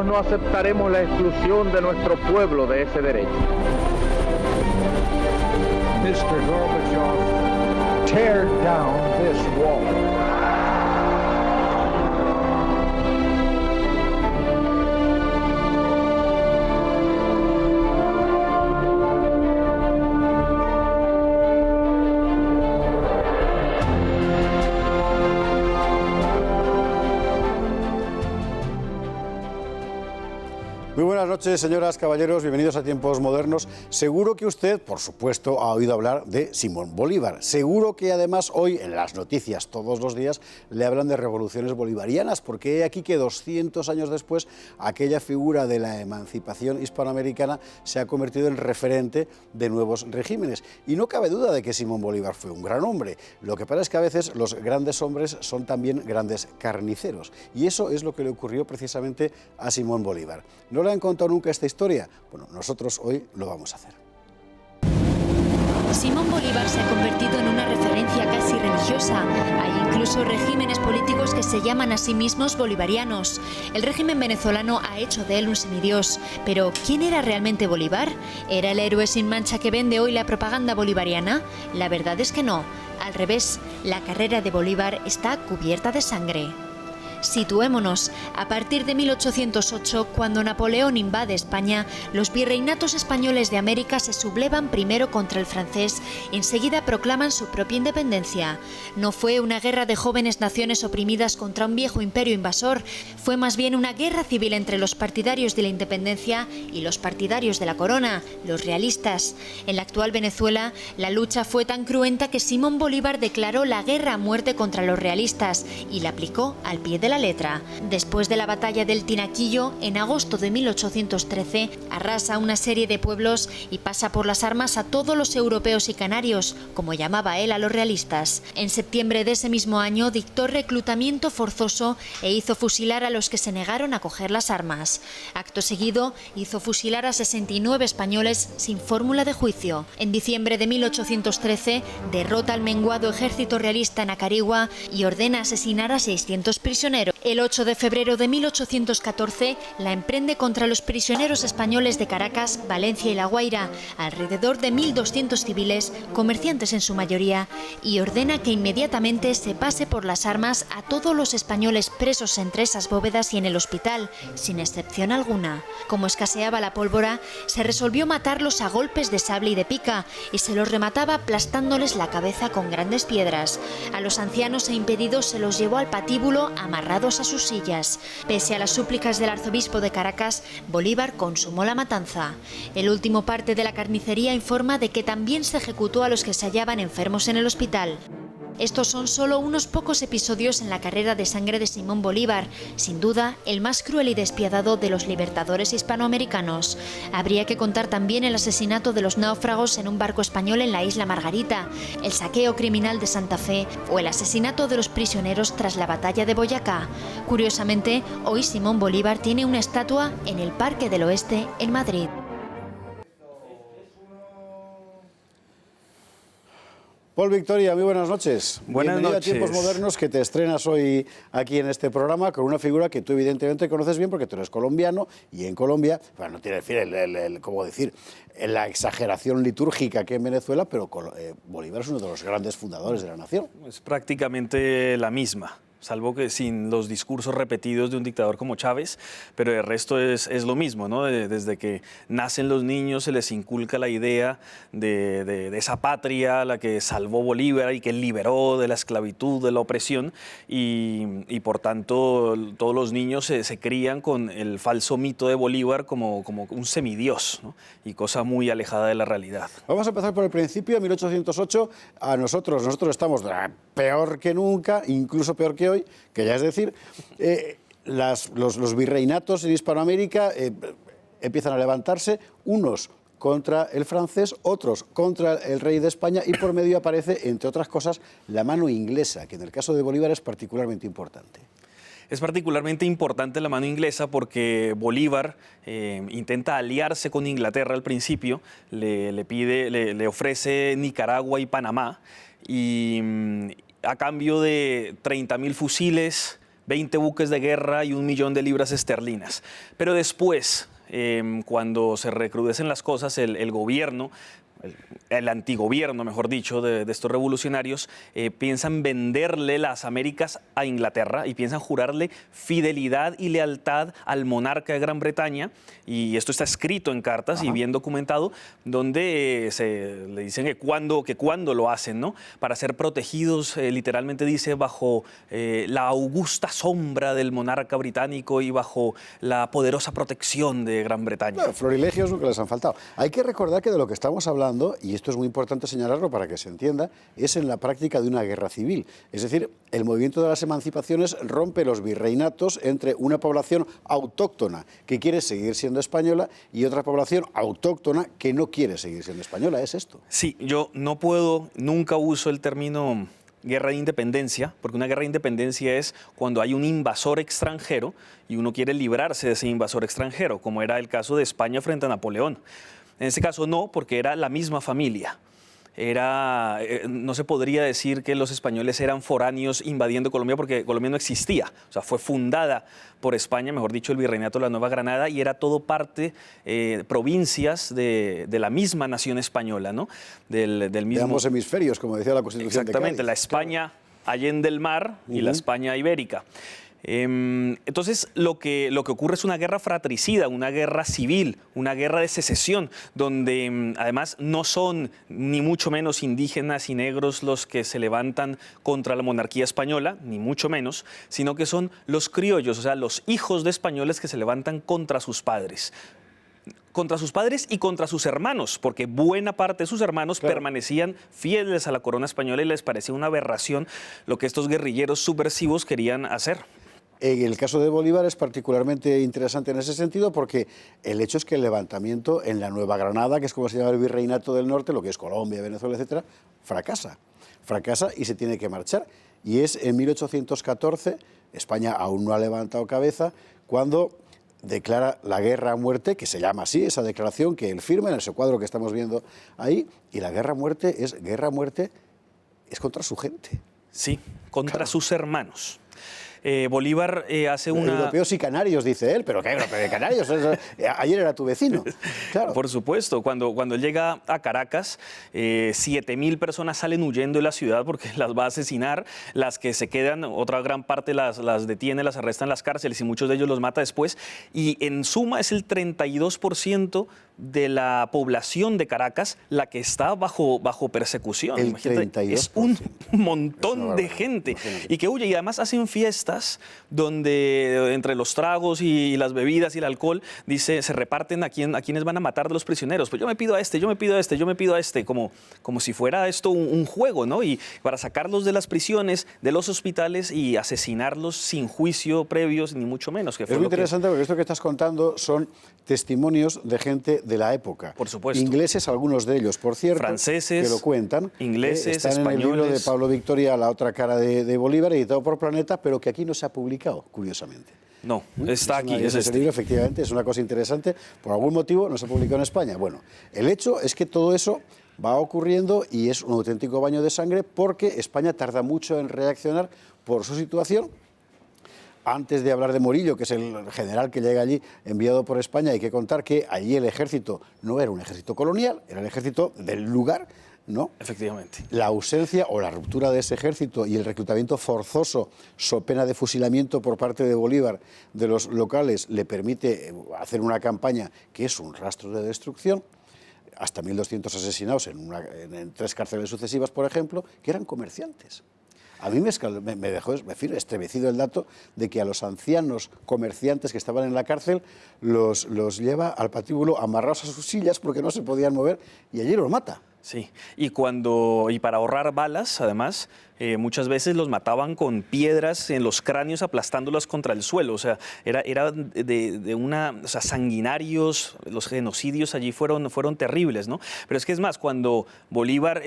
nosotros no aceptaremos la exclusión de nuestro pueblo de ese derecho. Mr. Gorbachev, tear down this wall. Muy buenas noches, señoras, caballeros, bienvenidos a Tiempos Modernos. Seguro que usted, por supuesto, ha oído hablar de Simón Bolívar. Seguro que además hoy en las noticias todos los días le hablan de revoluciones bolivarianas, porque he aquí que 200 años después aquella figura de la emancipación hispanoamericana se ha convertido en referente de nuevos regímenes. Y no cabe duda de que Simón Bolívar fue un gran hombre. Lo que pasa es que a veces los grandes hombres son también grandes carniceros. Y eso es lo que le ocurrió precisamente a Simón Bolívar. ¿No le han contado nunca esta historia? Bueno, nosotros hoy lo vamos a hacer. Simón Bolívar se ha convertido en una referencia casi religiosa. Hay incluso regímenes políticos que se llaman a sí mismos bolivarianos. El régimen venezolano ha hecho de él un semidios. Pero, ¿quién era realmente Bolívar? ¿Era el héroe sin mancha que vende hoy la propaganda bolivariana? La verdad es que no. Al revés, la carrera de Bolívar está cubierta de sangre. Situémonos. A partir de 1808, cuando Napoleón invade España, los virreinatos españoles de América se sublevan primero contra el francés, enseguida proclaman su propia independencia. No fue una guerra de jóvenes naciones oprimidas contra un viejo imperio invasor, fue más bien una guerra civil entre los partidarios de la independencia y los partidarios de la corona, los realistas. En la actual Venezuela, la lucha fue tan cruenta que Simón Bolívar declaró la guerra a muerte contra los realistas y la aplicó al pie de la letra. Después de la batalla del Tinaquillo, en agosto de 1813, arrasa una serie de pueblos y pasa por las armas a todos los europeos y canarios, como llamaba él a los realistas. En septiembre de ese mismo año dictó reclutamiento forzoso e hizo fusilar a los que se negaron a coger las armas. Acto seguido, hizo fusilar a 69 españoles sin fórmula de juicio. En diciembre de 1813, derrota al menguado ejército realista en Acarigua y ordena asesinar a 600 prisioneros. El 8 de febrero de 1814 la emprende contra los prisioneros españoles de Caracas, Valencia y La Guaira, alrededor de 1.200 civiles, comerciantes en su mayoría, y ordena que inmediatamente se pase por las armas a todos los españoles presos entre esas bóvedas y en el hospital, sin excepción alguna. Como escaseaba la pólvora, se resolvió matarlos a golpes de sable y de pica, y se los remataba aplastándoles la cabeza con grandes piedras. A los ancianos e impedidos se los llevó al patíbulo amarrados a sus sillas. Pese a las súplicas del arzobispo de Caracas, Bolívar consumó la matanza. El último parte de la carnicería informa de que también se ejecutó a los que se hallaban enfermos en el hospital. Estos son solo unos pocos episodios en la carrera de sangre de Simón Bolívar, sin duda el más cruel y despiadado de los libertadores hispanoamericanos. Habría que contar también el asesinato de los náufragos en un barco español en la isla Margarita, el saqueo criminal de Santa Fe o el asesinato de los prisioneros tras la batalla de Boyacá. Curiosamente, hoy Simón Bolívar tiene una estatua en el Parque del Oeste en Madrid. Paul Victoria, muy buenas noches. Buenas Bienvenido noches. a Tiempos Modernos, que te estrenas hoy aquí en este programa con una figura que tú evidentemente conoces bien porque tú eres colombiano y en Colombia, bueno, no tiene que decir ¿cómo decir? La exageración litúrgica que en Venezuela, pero Bolívar es uno de los grandes fundadores de la nación. Es prácticamente la misma, salvo que sin los discursos repetidos de un dictador como Chávez, pero el resto es lo mismo, ¿no? Desde que nacen los niños se les inculca la idea de esa patria, la que salvó Bolívar y que liberó de la esclavitud, de la opresión, y por tanto todos los niños se crían con el falso mito de Bolívar como un semidios, ¿no? Y cosa muy alejada de la realidad. Vamos a empezar por el principio, 1808, nosotros estamos peor que nunca, incluso peor que hoy, que ya es decir, los virreinatos en Hispanoamérica empiezan a levantarse, unos contra el francés, otros contra el rey de España, y por medio aparece, entre otras cosas, la mano inglesa, que en el caso de Bolívar es particularmente importante. Es particularmente importante la mano inglesa porque Bolívar intenta aliarse con Inglaterra al principio, le ofrece Nicaragua y Panamá, y a cambio de 30.000 fusiles, 20 buques de guerra y 1 millón de libras esterlinas. Pero después, cuando se recrudecen las cosas, el gobierno, el antigobierno, mejor dicho, de estos revolucionarios, piensan venderle las Américas a Inglaterra y piensan jurarle fidelidad y lealtad al monarca de Gran Bretaña. Y esto está escrito en cartas y bien documentado, donde se le dicen que cuándo lo hacen, ¿no? Para ser protegidos, literalmente dice, bajo la augusta sombra del monarca británico y bajo la poderosa protección de Gran Bretaña. Claro, florilegios nunca les han faltado. Hay que recordar que de lo que estamos hablando, y esto es muy importante señalarlo para que se entienda, es en la práctica de una guerra civil. Es decir, el movimiento de las emancipaciones rompe los virreinatos entre una población autóctona que quiere seguir siendo española y otra población autóctona que no quiere seguir siendo española. ¿Es esto? Sí, yo nunca uso el término guerra de independencia, porque una guerra de independencia es cuando hay un invasor extranjero y uno quiere librarse de ese invasor extranjero, como era el caso de España frente a Napoleón. En este caso no, porque era la misma familia. No se podría decir que los españoles eran foráneos invadiendo Colombia porque Colombia no existía. O sea, fue fundada por España, mejor dicho, el Virreinato de la Nueva Granada, y era todo parte, provincias de la misma nación española, ¿no? Del mismo... De ambos hemisferios, como decía la Constitución de Cádiz. Exactamente, la España allende el mar y la España ibérica. Entonces, lo que ocurre es una guerra fratricida, una guerra civil, una guerra de secesión, donde además no son ni mucho menos indígenas y negros los que se levantan contra la monarquía española, ni mucho menos, sino que son los criollos, o sea, los hijos de españoles que se levantan contra sus padres. Contra sus padres y contra sus hermanos, porque buena parte de sus hermanos permanecían fieles a la corona española y les parecía una aberración lo que estos guerrilleros subversivos querían hacer. En el caso de Bolívar es particularmente interesante en ese sentido porque el hecho es que el levantamiento en la Nueva Granada, que es como se llama el Virreinato del Norte, lo que es Colombia, Venezuela, etcétera, fracasa y se tiene que marchar. Y es en 1814, España aún no ha levantado cabeza, cuando declara la guerra a muerte, que se llama así, esa declaración que él firma en ese cuadro que estamos viendo ahí, y la guerra a muerte es contra su gente. Sí, contra sus hermanos. Bolívar hace una... Europeos y canarios, dice él, pero ¿qué europeo de canarios? Ayer era tu vecino. Claro. Por supuesto, cuando él llega a Caracas, 7.000 personas salen huyendo de la ciudad porque las va a asesinar, las que se quedan, otra gran parte las detiene, las arresta en las cárceles y muchos de ellos los mata después, y en suma es el 32% de la población de Caracas la que está bajo persecución. El 32%. Es un montón de gente y que huye, y además hacen fiestas donde entre los tragos y las bebidas y el alcohol se reparten a quienes van a matar de los prisioneros. Pues yo me pido a este, yo me pido a este, yo me pido a este, como si fuera esto un juego, ¿no? Y para sacarlos de las prisiones, de los hospitales y asesinarlos sin juicio previos, ni mucho menos. Que fue es muy interesante porque esto que estás contando son testimonios de gente de la época. Por supuesto. Ingleses, algunos de ellos, por cierto, franceses, que lo cuentan. Ingleses, están españoles. En el libro de Pablo Victoria, La otra cara de Bolívar, editado por Planeta, pero que aquí no se ha publicado, curiosamente. No, está aquí. Ese libro, efectivamente, es una cosa interesante. Por algún motivo no se ha publicado en España. Bueno, el hecho es que todo eso va ocurriendo y es un auténtico baño de sangre porque España tarda mucho en reaccionar por su situación. Antes de hablar de Morillo, que es el general que llega allí enviado por España, hay que contar que allí el ejército no era un ejército colonial, era el ejército del lugar, ¿no? Efectivamente. La ausencia o la ruptura de ese ejército y el reclutamiento forzoso, so pena de fusilamiento por parte de Bolívar de los locales, le permite hacer una campaña que es un rastro de destrucción. Hasta 1.200 asesinados en 3 cárceles sucesivas, por ejemplo, que eran comerciantes. A mí me dejó estremecido el dato de que a los ancianos comerciantes que estaban en la cárcel los lleva al patíbulo amarrados a sus sillas porque no se podían mover y allí los mata. Sí, y para ahorrar balas, además, muchas veces los mataban con piedras en los cráneos aplastándolas contra el suelo. O sea, o sea, sanguinarios, los genocidios allí fueron terribles, ¿no? Pero es que es más, cuando Bolívar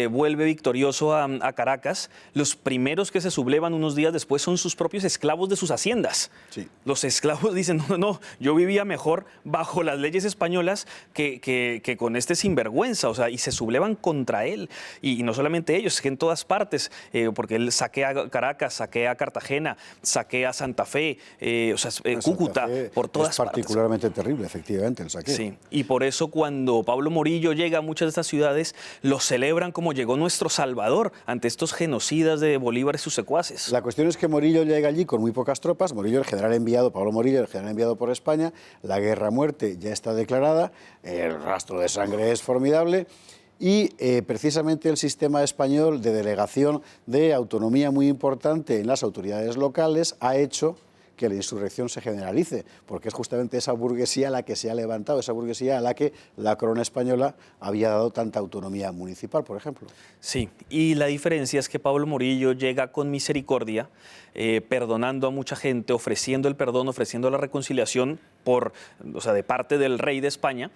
vuelve victorioso a Caracas, los primeros que se sublevan unos días después son sus propios esclavos de sus haciendas. Sí. Los esclavos dicen, no, yo vivía mejor bajo las leyes españolas que con este sinvergüenza, o sea, y se sublevan contra él. Y no solamente ellos, es que en todas partes, porque él saquea Caracas, saquea Cartagena, saquea Santa Fe, Cúcuta, por todas partes. Es particularmente terrible, efectivamente, el saqueo. Sí, y por eso cuando Pablo Morillo llega a muchas de estas ciudades, lo celebran como llegó nuestro Salvador ante estos genocidas de Bolívar y sus secuaces. La cuestión es que Morillo llega allí con muy pocas tropas. Morillo, el general enviado, Pablo Morillo, el general enviado por España. La guerra a muerte ya está declarada, el rastro de sangre es formidable. Y precisamente el sistema español de delegación de autonomía muy importante en las autoridades locales ha hecho que la insurrección se generalice, porque es justamente esa burguesía la que se ha levantado, esa burguesía a la que la corona española había dado tanta autonomía municipal, por ejemplo. Sí, y la diferencia es que Pablo Morillo llega con misericordia, perdonando a mucha gente, ofreciendo el perdón, ofreciendo la reconciliación de parte del rey de España.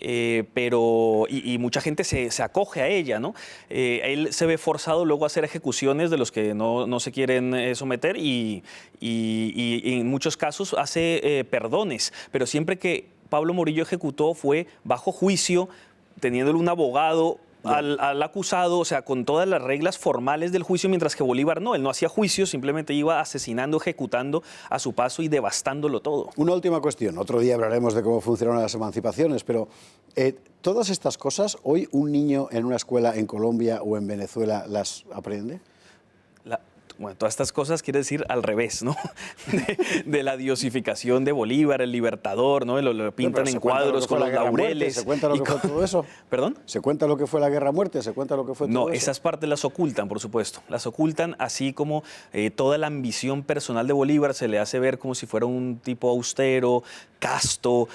Y mucha gente se acoge a ella, ¿no? Él se ve forzado luego a hacer ejecuciones de los que no se quieren someter y en muchos casos hace perdones, pero siempre que Pablo Morillo ejecutó fue bajo juicio, teniéndole un abogado al acusado, o sea, con todas las reglas formales del juicio, mientras que Bolívar no, él no hacía juicio, simplemente iba asesinando, ejecutando a su paso y devastándolo todo. Una última cuestión, otro día hablaremos de cómo funcionaron las emancipaciones, pero todas estas cosas, ¿hoy un niño en una escuela en Colombia o en Venezuela las aprende? Bueno, todas estas cosas quiere decir al revés, ¿no? De la diosificación de Bolívar, el libertador, ¿no? Lo pintan en cuadros con los laureles. ¿Se cuenta lo que fue todo eso? ¿Perdón? ¿Se cuenta lo que fue la guerra a muerte? ¿Se cuenta lo que fue todo eso? No, esas partes las ocultan, por supuesto. Las ocultan, así como toda la ambición personal de Bolívar se le hace ver como si fuera un tipo austero, casto,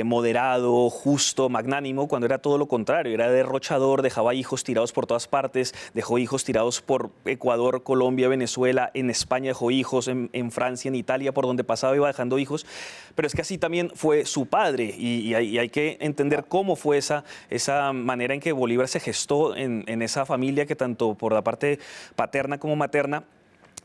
moderado, justo, magnánimo, cuando era todo lo contrario. Era derrochador, dejaba hijos tirados por todas partes, dejó hijos tirados por Ecuador, Colombia, Venezuela, en España dejó hijos, en Francia, en Italia, por donde pasaba iba dejando hijos. Pero es que así también fue su padre y hay que entender cómo fue esa manera en que Bolívar se gestó en esa familia que tanto por la parte paterna como materna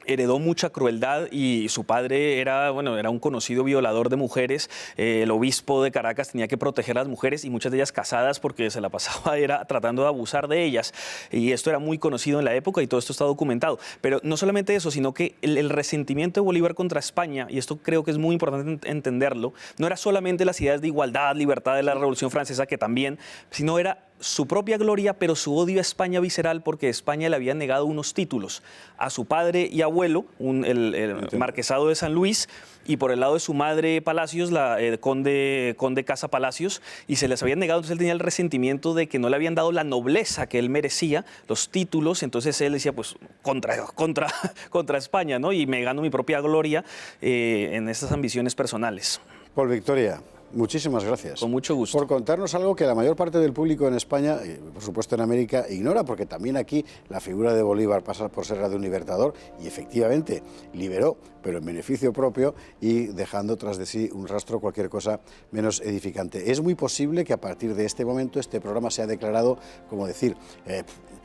heredó mucha crueldad y su padre era un conocido violador de mujeres. El obispo de Caracas tenía que proteger a las mujeres y muchas de ellas casadas porque se la pasaba tratando de abusar de ellas. Y esto era muy conocido en la época y todo esto está documentado. Pero no solamente eso, sino que el resentimiento de Bolívar contra España, y esto creo que es muy importante entenderlo, no era solamente las ideas de igualdad, libertad de la Revolución Francesa, que también, sino era su propia gloria, pero su odio a España visceral, porque España le había negado unos títulos a su padre y abuelo, el marquesado de San Luis, y por el lado de su madre Palacios, conde Casa Palacios, y se les habían negado. Entonces él tenía el resentimiento de que no le habían dado la nobleza que él merecía, los títulos. Entonces él decía, pues contra España, ¿no? Y me gano mi propia gloria en estas ambiciones personales. Paul Victoria, muchísimas gracias. Con mucho gusto. Por contarnos algo que la mayor parte del público en España, y por supuesto en América, ignora, porque también aquí la figura de Bolívar pasa por ser la de un libertador y efectivamente liberó, pero en beneficio propio y dejando tras de sí un rastro, cualquier cosa menos edificante. Es muy posible que a partir de este momento este programa sea declarado, como decir,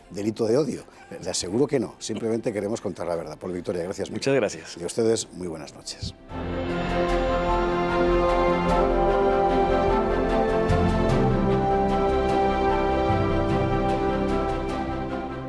delito de odio. Le aseguro que no, simplemente queremos contar la verdad. Paul Victoria, gracias. Muchas gracias. Y a ustedes, muy buenas noches.